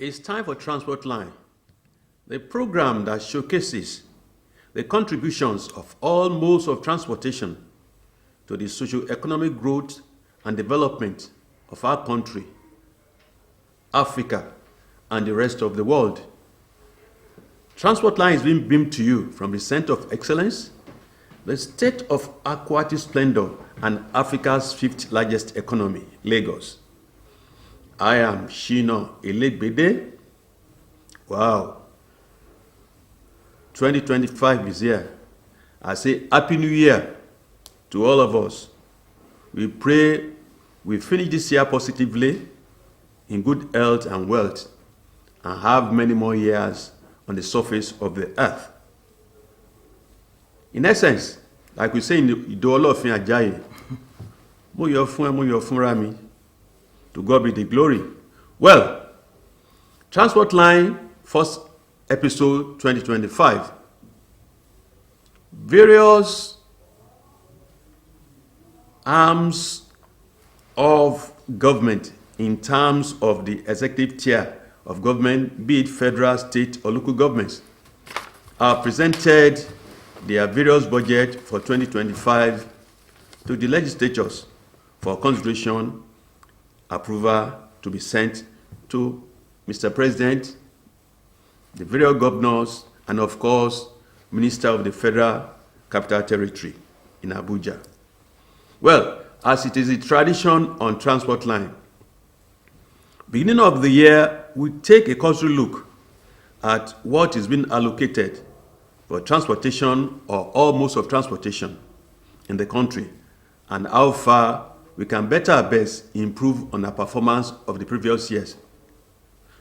It's time for Transport Line, the program that showcases the contributions of all modes of transportation to the socio-economic growth and development of our country, Africa, and the rest of the world. Transport Line is being beamed to you from the Center of Excellence, the state of aquatic splendor and Africa's fifth largest economy, Lagos. I am Shina Elegbede. Wow. 2025 is here. I say Happy New Year to all of us. We pray we finish this year positively, in good health and wealth, and have many more years on the surface of the earth. In essence, like we say in the Idolofin Ajayi, mo yo fun rami. To God be the glory. Well, Transport Line, first episode 2025. Various arms of government in terms of the executive tier of government, be it federal, state, or local governments, have presented their various budget for 2025 to the legislatures for consideration, approval to be sent to Mr. President, the various governors, and of course, Minister of the Federal Capital Territory in Abuja. Well, as it is a tradition on Transport Line, beginning of the year, we take a closer look at what is being allocated for transportation or all modes of transportation in the country and how far we can better best improve on our performance of the previous years.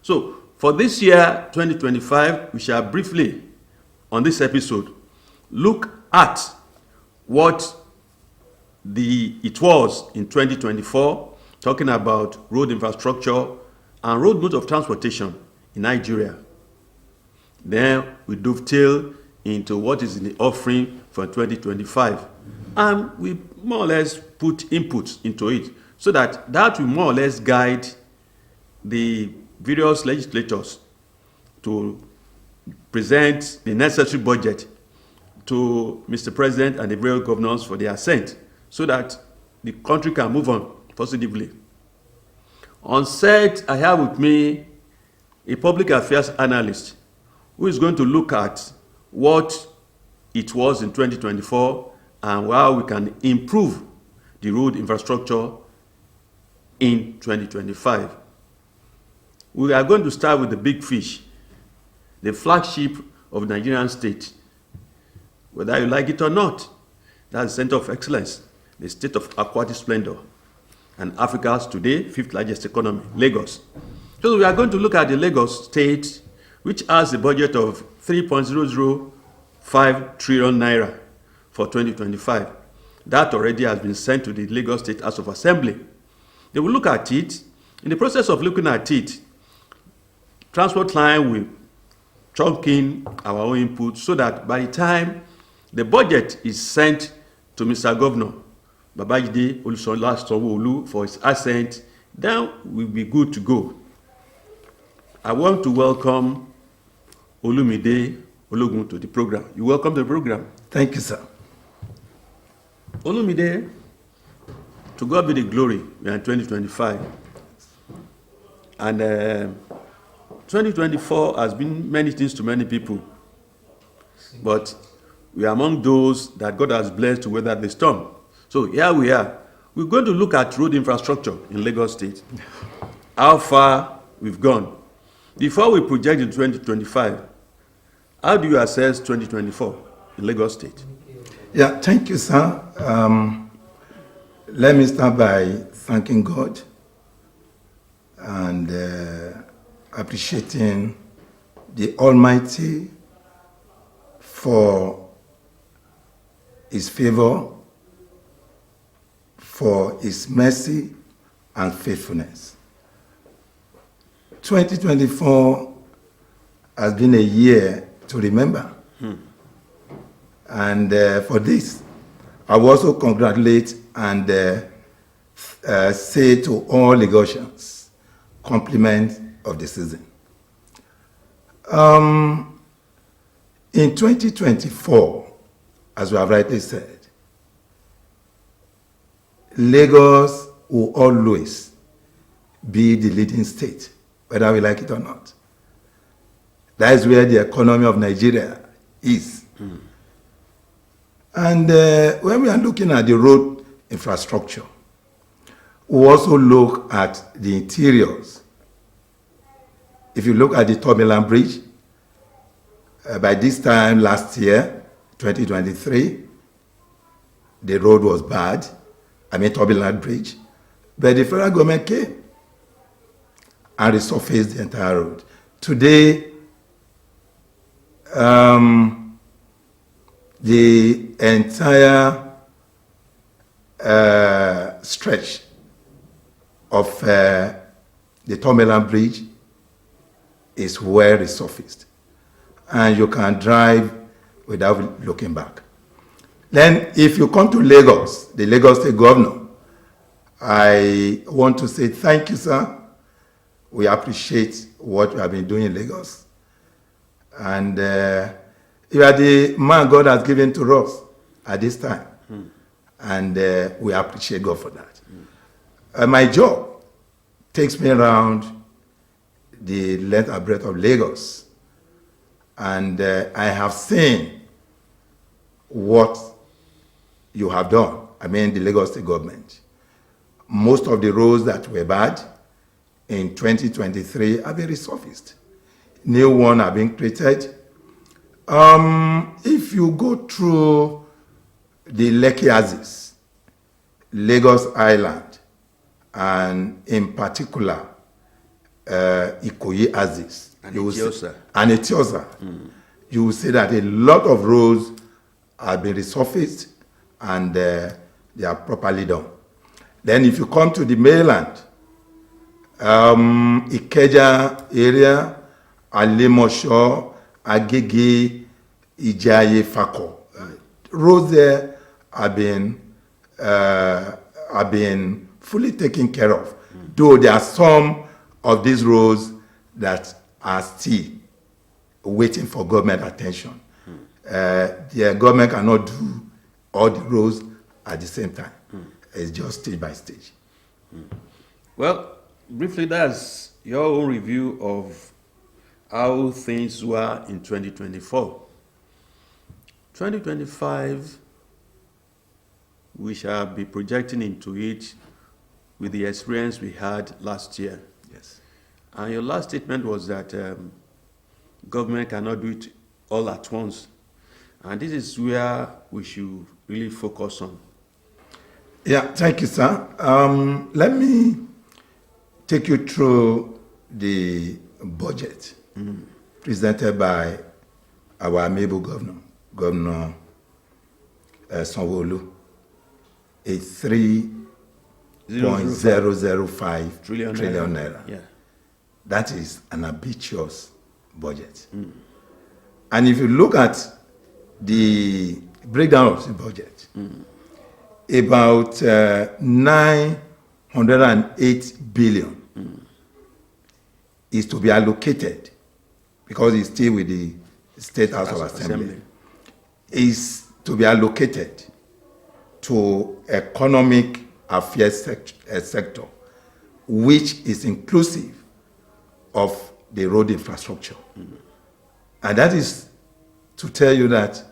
So, for this year, 2025, we shall briefly, on this episode, look at what it was in 2024, talking about road infrastructure and road mode of transportation in Nigeria. Then we dovetail into what is in the offering for 2025. And we more or less put inputs into it so that will more or less guide the various legislators to present the necessary budget to Mr. President and the various governors for their assent so that the country can move on positively. On set, I have with me a public affairs analyst who is going to look at what it was in 2024 and how we can improve the road infrastructure in 2025. We are going to start with the big fish, the flagship of the Nigerian state. Whether you like it or not, that's the Center of Excellence, the state of aquatic splendor, and Africa's today fifth largest economy, Lagos. So we are going to look at the Lagos state, which has a budget of 3.005 trillion naira for 2025. That already has been sent to the Lagos State House of Assembly. They will look at it. In the process of looking at it, Transport Line will chunk in our own input so that by the time the budget is sent to Mr. Governor Babajide Olusola Sanwo-Olu for his assent, then we'll be good to go. I want to welcome Olumide Ologun to the program. You welcome to the program. Thank you, sir. Olumide, to God be the glory. We are in 2025. And 2024 has been many things to many people. But we are among those that God has blessed to weather the storm. So here we are. We're going to look at road infrastructure in Lagos State. How far we've gone. Before we project in 2025, how do you assess 2024 in Lagos State? Yeah, thank you, sir. Let me start by thanking God and appreciating the Almighty for His favor, for His mercy and faithfulness. 2024 has been a year to remember. And for this, I will also congratulate and say to all Lagosians, compliment of the season. In 2024, as we have rightly said, Lagos will always be the leading state, whether we like it or not. That is where the economy of Nigeria is. And when we are looking at the road infrastructure, we also look at the interiors. If you look at the Tomiland Bridge, by this time last year, 2023, the road was bad. Tomiland Bridge. But the federal government came and resurfaced the entire road. Today, the entire stretch of the Tomiland Bridge is well resurfaced, and you can drive without looking back. Then, if you come to Lagos, the Lagos State Governor, I want to say thank you, sir. We appreciate what you have been doing in Lagos. And you are the man God has given to us at this time. And we appreciate God for that. My job takes me around the length and breadth of Lagos. And I have seen what you have done, the Lagos State government. Most of the roads that were bad in 2023 have been resurfaced. New ones have been created. If you go through the Lekki Axis, Lagos Island, and in particular, Ikoyi Axis, and Etiosa, you will see that a lot of roads have been resurfaced and they are properly done. Then if you come to the mainland, Ikeja area, Alimosho, Agege, Ijaye, Fako. Roads there have been fully taken care of. Though there are some of these roads that are still waiting for government attention. The government cannot do all the roads at the same time. It's just stage by stage. Well, briefly, that's your own review of how things were in 2024. 2025, we shall be projecting into it with the experience we had last year. Yes. And your last statement was that government cannot do it all at once. And this is where we should really focus on. Yeah, thank you, sir. Let me take you through the budget presented by our amiable governor, Governor Sanwo-Olu, a 3.005 trillion naira. Yeah. That is an ambitious budget. And if you look at the breakdown of the budget, about 908 billion is to be allocated, because it's still with the State House of Assembly, is to be allocated to economic affairs sector, which is inclusive of the road infrastructure. And that is to tell you that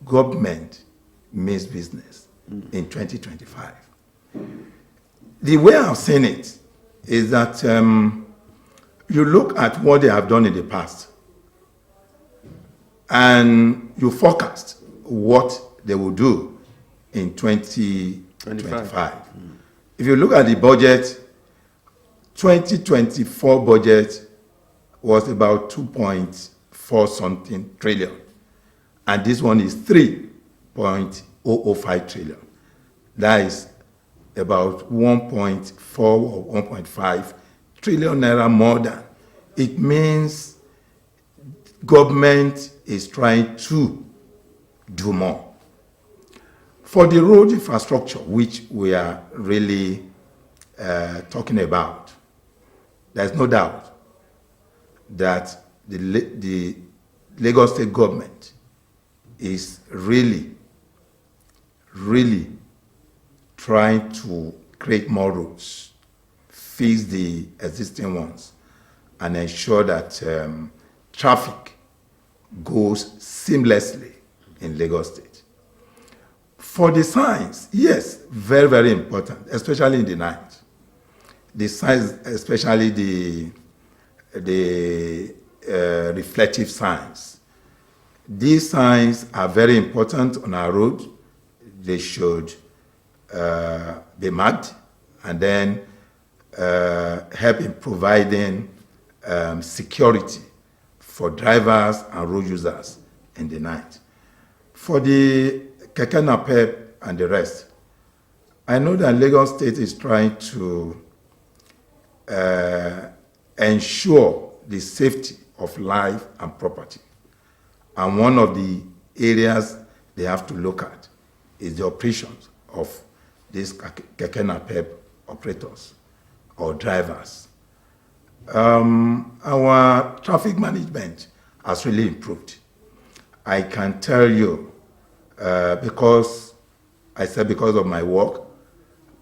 government means business in 2025. The way I've seen it is that you look at what they have done in the past and you forecast what they will do in 2025. If you look at the budget, 2024 budget was about 2.4 something trillion. And this one is 3.005 trillion. That is about 1.4 or 1.5 trillion naira more than. It means government is trying to do more. For the road infrastructure, which we are really talking about, there's no doubt that the Lagos State government is really trying to create more roads, fix the existing ones, and ensure that traffic goes seamlessly in Lagos State. For the signs, yes, very, very important, especially in the night. The signs, especially the reflective signs. These signs are very important on our road. They should be marked and then help in providing security for drivers and road users in the night. For the Keke Napep and the rest, I know that Lagos State is trying to ensure the safety of life and property. And one of the areas they have to look at is the operations of these Keke Napep operators or drivers. Our traffic management has really improved. I can tell you, because of my work,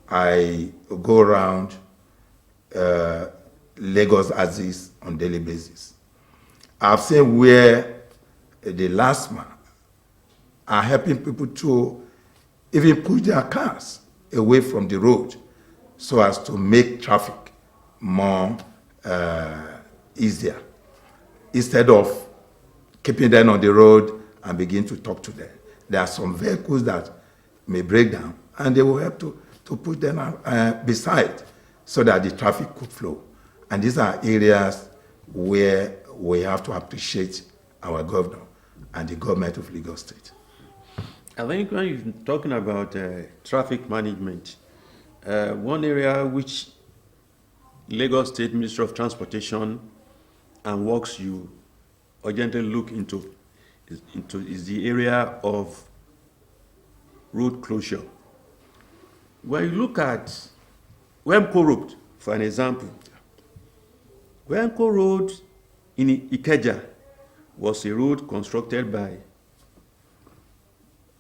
I go around Lagos axis on daily basis. I've seen where the LASTMA are helping people to even push their cars away from the road so as to make traffic more easier, instead of keeping them on the road and begin to talk to them. There are some vehicles that may break down, and they will help to put them beside so that the traffic could flow. And these are areas where we have to appreciate our governor and the government of Lagos State. I think when you're talking about traffic management, one area which Lagos State Ministry of Transportation and Works you urgently look into is the area of road closure. When you look at Wemco Road, for an example, Wemco Road in Ikeja was a road constructed by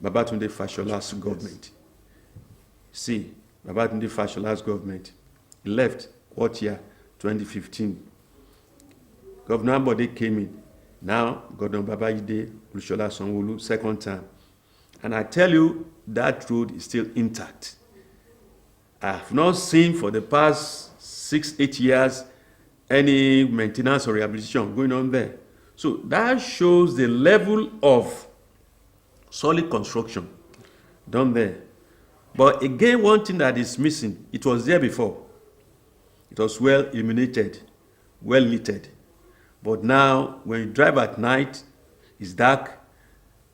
Babatunde Fashola's government. See, Babatunde Fashola's government left what year? 2015. Governor Ambode came in. Now, Governor Babajide Olusola Sanwo-Olu, second term. And I tell you, that road is still intact. I have not seen for the past 6-8 years any maintenance or rehabilitation going on there. So that shows the level of solid construction done there. But again, one thing that is missing, it was there before. It was well illuminated, well lit. But now, when you drive at night, it's dark,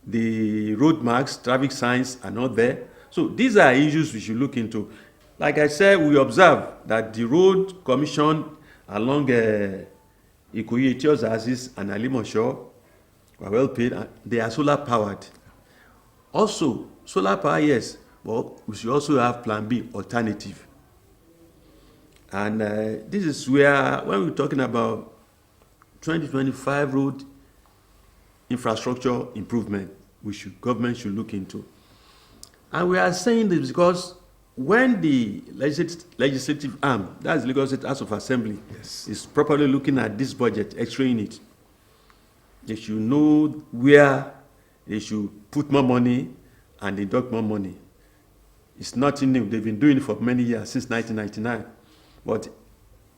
the road marks, traffic signs are not there. So these are issues we should look into. Like I said, we observe that the road commission along Ikoyi, Etios Axis, and Alimosho were well paid, and they are solar powered. Also, solar power, yes, but we should also have plan B, alternative. And this is where, when we're talking about 2025 road infrastructure improvement, government should look into. And we are saying this because when the legislative arm, that's Lagos State House of Assembly, Yes. is properly looking at this budget, x-raying it, they should know where they should put more money and deduct more money. It's nothing new. They've been doing it for many years, since 1999. But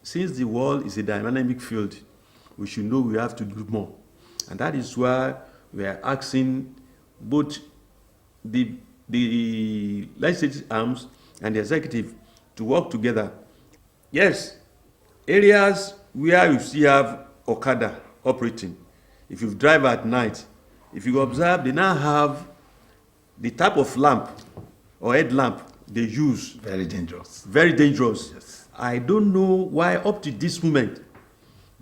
since the world is a dynamic field, we should know we have to do more. And that is why we are asking both the legislative arms and the executive to work together. Yes, areas where you still have Okada operating, if you drive at night, if you observe, they now have the type of lamp or headlamp they use. Very dangerous. Very dangerous. Yes. I don't know why up to this moment,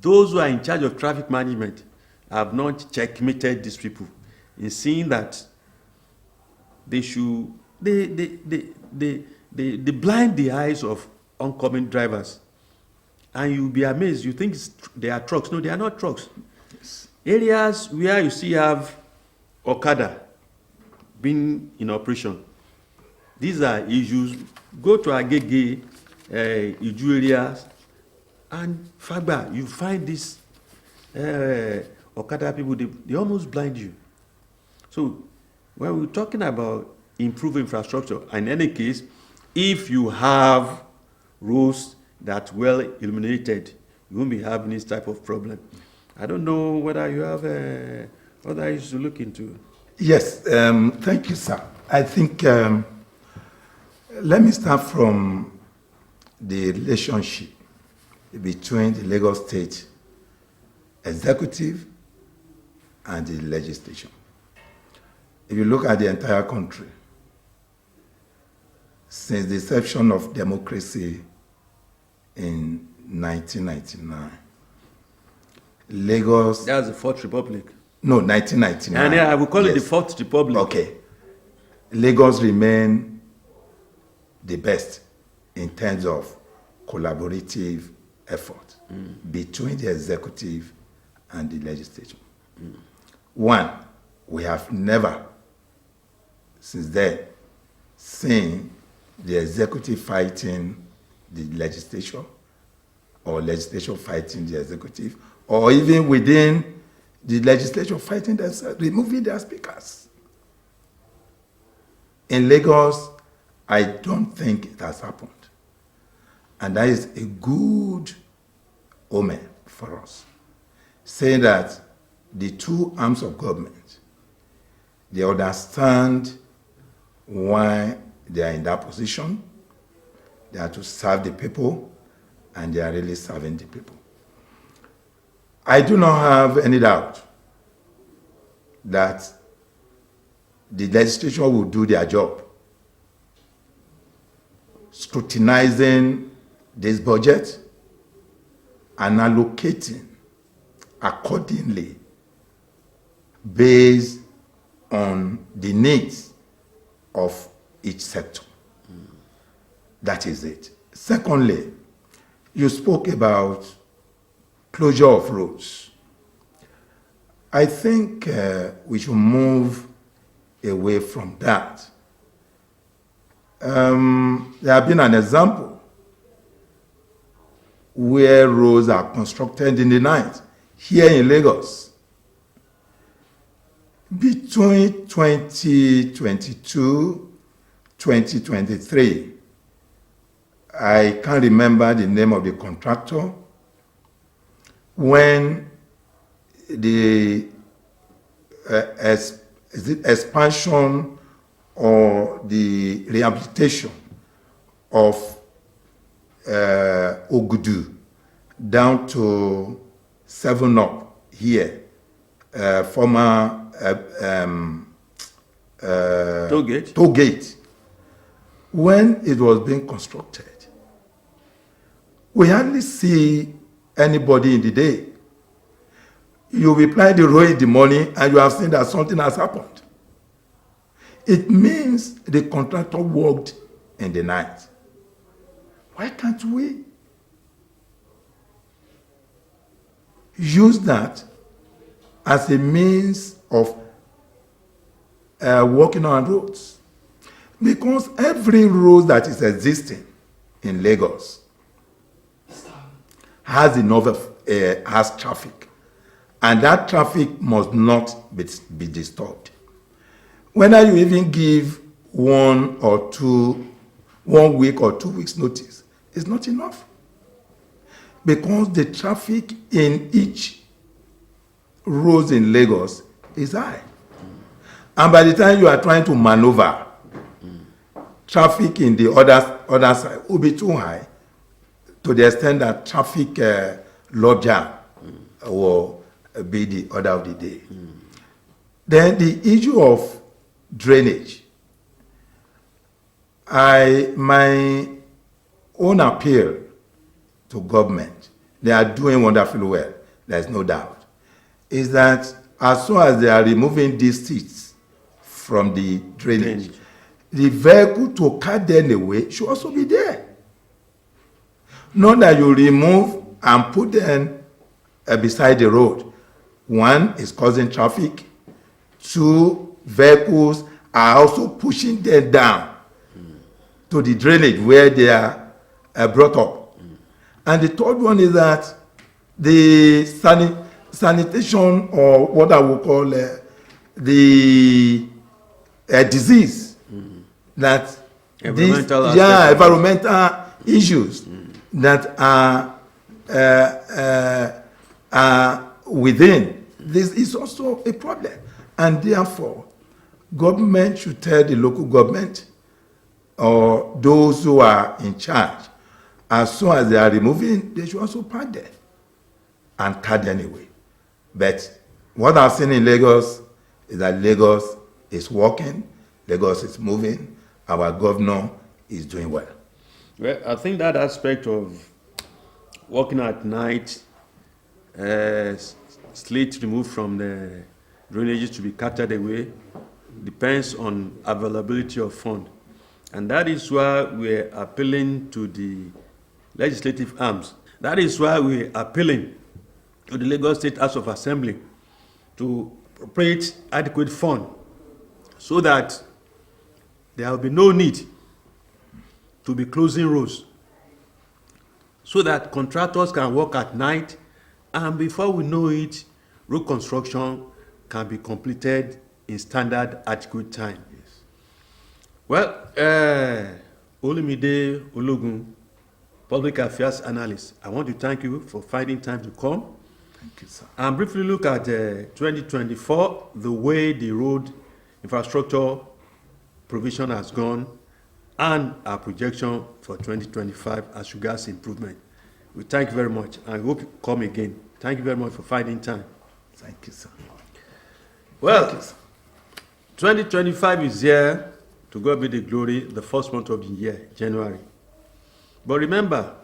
those who are in charge of traffic management have not checkmated these people in seeing that they should, they blind the eyes of oncoming drivers. And you'll be amazed, you think they are trucks. No, they are not trucks. Areas where you still have Okada being in operation, these are issues. Go to Agege, Iju areas, and Fagba, you find these Okada people, they almost blind you. So when we're talking about improving infrastructure, in any case, if you have roads that well illuminated, you won't be having this type of problem. I don't know whether you have other issues to look into. Yes, thank you, sir. I think, let me start from the relationship between the Lagos State executive and the legislation. If you look at the entire country, since the inception of democracy in 1999, Lagos... That's the Fourth Republic. No, 1999. And I will call it the Yes. Fourth Republic. Okay. Lagos remain the best in terms of collaborative effort between the executive and the legislature. One, we have never, since then, seen the executive fighting the legislature or legislature fighting the executive, or even within the legislature fighting themselves, removing their speakers. In Lagos, I don't think it has happened. And that is a good omen for us, saying that the two arms of government, they understand why they are in that position. They are to serve the people, and they are really serving the people. I do not have any doubt that the legislature will do their job, scrutinizing this budget and allocating accordingly based on the needs of each sector. That is it. Secondly, you spoke about closure of roads. I think we should move away from that. There have been an example where roads are constructed in the night here in Lagos. Between 2022, 2023, I can't remember the name of the contractor, when the expansion or the rehabilitation of Ogudu down to 7 Up here, former Toll Gate. When it was being constructed, we hardly see anybody in the day. You reply the road in the morning and you have seen that something has happened. It means the contractor worked in the night. Why can't we use that as a means of working on roads? Because every road that is existing in Lagos has has traffic, and that traffic must not be disturbed. Whether you even give 1 week or 2 weeks notice, is not enough, because the traffic in each road in Lagos is high, and by the time you are trying to maneuver, traffic in the other side will be too high, to the extent that traffic log jam will be the order of the day. Then the issue of drainage. My own appeal to government, they are doing wonderfully well, there's no doubt, is that as soon as they are removing these seats from the drainage, the vehicle to cut them away should also be there. Not that you remove and put them beside the road. One is causing traffic. Two, vehicles are also pushing them down to the drainage where they are brought up. And the third one is that the sanitation, or what I will call the disease, that Environmental environmental issues that are within. This is also a problem. And therefore, government should tell the local government or those who are in charge, as soon as they are removing, they should also pack them and cut them away. But what I've seen in Lagos is that Lagos is working, Lagos is moving, our governor is doing well. Well, I think that aspect of working at night, slate removed from the drainages to be carted away, depends on availability of fund. And that is why we're appealing to the legislative arms. That is why we're appealing to the Lagos State House of Assembly to appropriate adequate fund so that there will be no need to be closing roads, so that contractors can work at night, and before we know it, road construction can be completed in standard adequate time. Yes. Well, Olumide Ologun, public affairs analyst, I want to thank you for finding time to come. Thank you, sir. And briefly look at 2024, the way the road infrastructure provision has gone, and our projection for 2025 as regards improvement. We thank you very much, and I hope you come again. Thank you very much for finding time. Thank you, sir. Well, 2025 is here, to God be the glory, the first month of the year, January. But remember,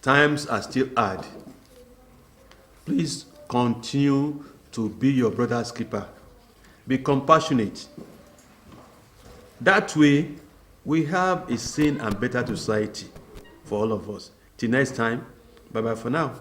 times are still hard. Please continue to be your brother's keeper. Be compassionate. That way, we have a sane and better society for all of us. Till next time, bye-bye for now.